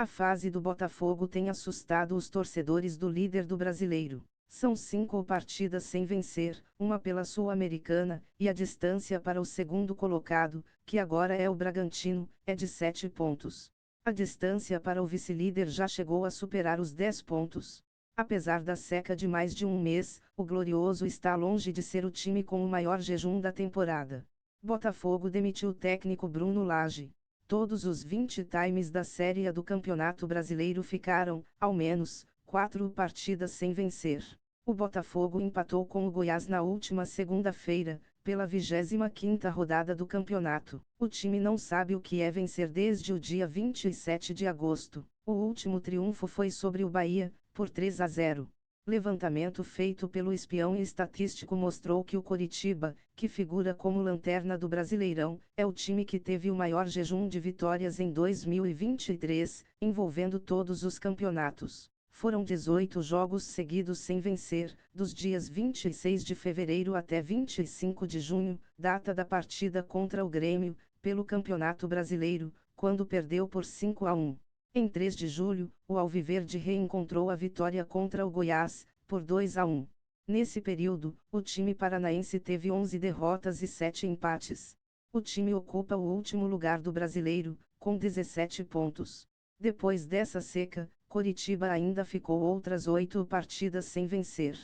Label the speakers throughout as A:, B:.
A: A fase do Botafogo tem assustado os torcedores do líder do Brasileiro. São 5 partidas sem vencer, uma pela Sul-Americana, e a distância para o segundo colocado, que agora é o Bragantino, é de 7 pontos. A distância para o vice-líder já chegou a superar os 10 pontos. Apesar da seca de mais de um mês, o Glorioso está longe de ser o time com o maior jejum da temporada. Botafogo demitiu o técnico Bruno Lage. Todos os 20 times da Série A do Campeonato Brasileiro ficaram, ao menos, 4 partidas sem vencer. O Botafogo empatou com o Goiás na última segunda-feira, pela 25ª rodada do campeonato. O time não sabe o que é vencer desde o dia 27 de agosto. O último triunfo foi sobre o Bahia, por 3-0. Levantamento feito pelo espião estatístico mostrou que o Coritiba, que figura como lanterna do Brasileirão, é o time que teve o maior jejum de vitórias em 2023, envolvendo todos os campeonatos. Foram 18 jogos seguidos sem vencer, dos dias 26 de fevereiro até 25 de junho, data da partida contra o Grêmio, pelo Campeonato Brasileiro, quando perdeu por 5-1. Em 3 de julho, o Alviverde reencontrou a vitória contra o Goiás, por 2-1. Nesse período, o time paranaense teve 11 derrotas e 7 empates. O time ocupa o último lugar do Brasileiro, com 17 pontos. Depois dessa seca, Coritiba ainda ficou outras 8 partidas sem vencer.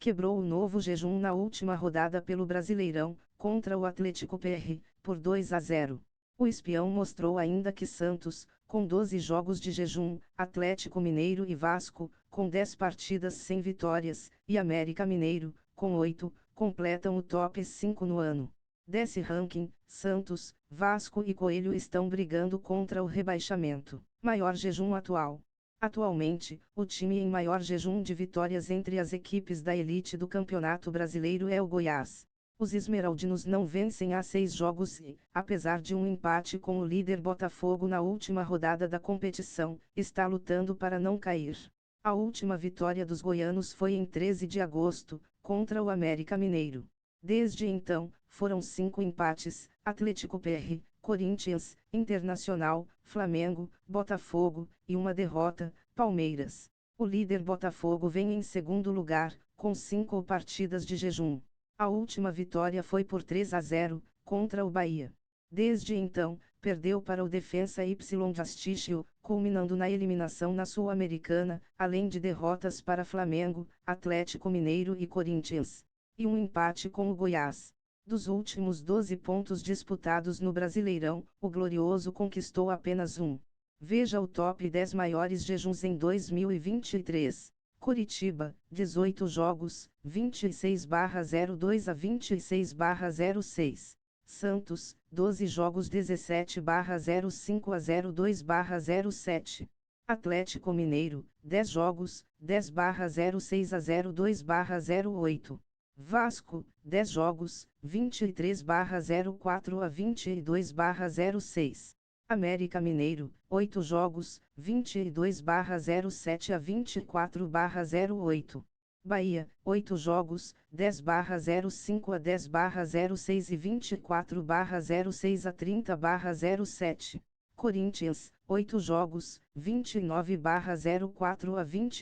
A: Quebrou o novo jejum na última rodada pelo Brasileirão, contra o Atlético PR, por 2-0. O espião mostrou ainda que Santos, com 12 jogos de jejum, Atlético Mineiro e Vasco, com 10 partidas sem vitórias, e América Mineiro, com 8, completam o top 5 no ano. Desse ranking, Santos, Vasco e Coelho estão brigando contra o rebaixamento. Maior jejum atual. Atualmente, o time em maior jejum de vitórias entre as equipes da elite do Campeonato Brasileiro é o Goiás. Os esmeraldinos não vencem há 6 jogos e, apesar de um empate com o líder Botafogo na última rodada da competição, está lutando para não cair. A última vitória dos goianos foi em 13 de agosto, contra o América Mineiro. Desde então, foram 5 empates: Atlético PR, Corinthians, Internacional, Flamengo, Botafogo, e uma derrota, Palmeiras. O líder Botafogo vem em segundo lugar, com 5 partidas de jejum. A última vitória foi por 3-0, contra o Bahia. Desde então, perdeu para o Defensa y Justiça, culminando na eliminação na Sul-Americana, além de derrotas para Flamengo, Atlético Mineiro e Corinthians. E um empate com o Goiás. Dos últimos 12 pontos disputados no Brasileirão, o Glorioso conquistou apenas um. Veja o top 10 maiores jejuns em 2023. Coritiba, 18 jogos, 26/02 a 26/06. Santos, 12 jogos, 17/05 a 02/07. Atlético Mineiro, 10 jogos, 10/06 a 02/08. Vasco, 10 jogos, 23/04 a 22/06. América Mineiro, 8 jogos, 22/07 a 24/08. Bahia, 8 jogos, 10/05 a 10/06 e 24/06 a 30/07. Corinthians, 8 jogos, 29/04 a 20